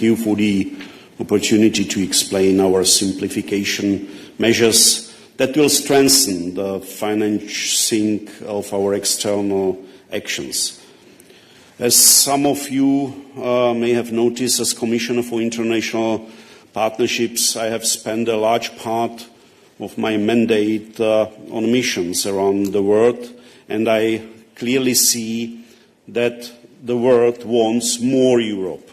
thank you for the opportunity to explain our simplification measures that will strengthen the financing of our external actions. As some of you may have noticed, as Commissioner for International Partnerships, I have spent a large part of my mandate on missions around the world, and I clearly see that the world wants more Europe.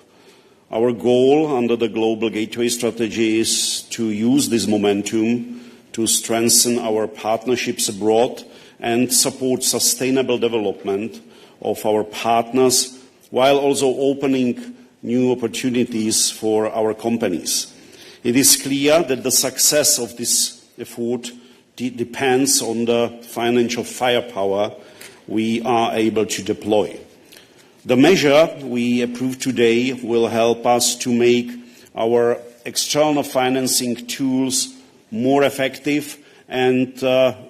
Our goal under the Global Gateway Strategy is to use this momentum to strengthen our partnerships abroad and support sustainable development of our partners, while also opening new opportunities for our companies. It is clear that the success of this effort depends on the financial firepower we are able to deploy. The measure we approve today will help us to make our external financing tools more effective and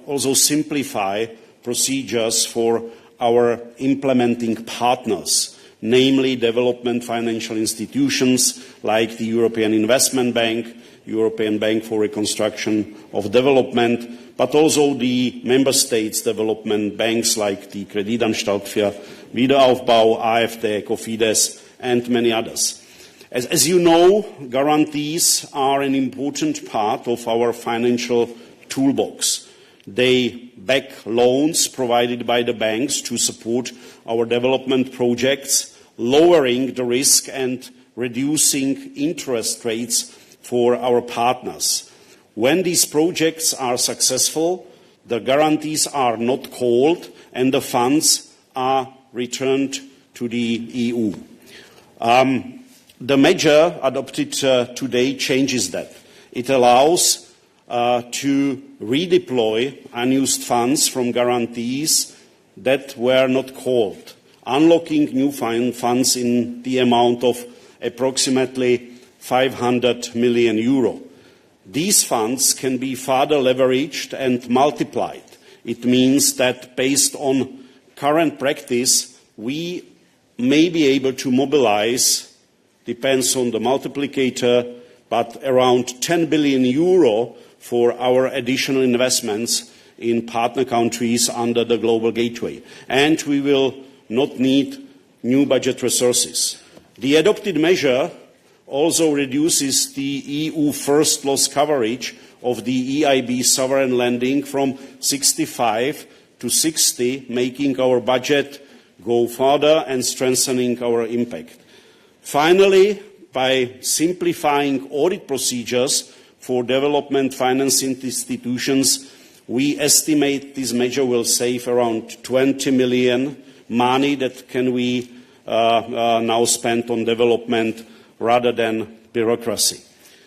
also simplify procedures for our implementing partners, namely development financial institutions like the European Investment Bank, European Bank for Reconstruction of Development, but also the Member States' development banks like the Kreditanstalt für Wiederaufbau, AfD, Cofides, and many others. As you know, guarantees are an important part of our financial toolbox. They back loans provided by the banks to support our development projects, lowering the risk and reducing interest rates for our partners. When these projects are successful, the guarantees are not called and the funds are returned to the EU. The measure adopted today changes that. It allows to redeploy unused funds from guarantees that were not called, unlocking new funds in the amount of approximately 500 million euro. These funds can be further leveraged and multiplied. It means that based on current practice, we may be able to mobilize, depends on the multiplicator, but around 10 billion euro for our additional investments in partner countries under the Global Gateway. And we will not need new budget resources. The adopted measure also reduces the EU first loss coverage of the EIB sovereign lending from 65 to 60, making our budget go further and strengthening our impact. Finally, by simplifying audit procedures for development finance institutions, we estimate this measure will save around 20 million money that can we now spend on development rather than bureaucracy.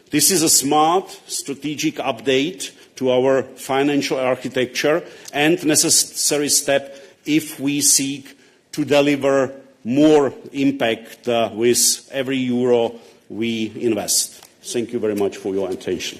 This is a smart strategic update to our financial architecture and necessary step if we seek to deliver more impact with every euro we invest. Thank you very much for your attention.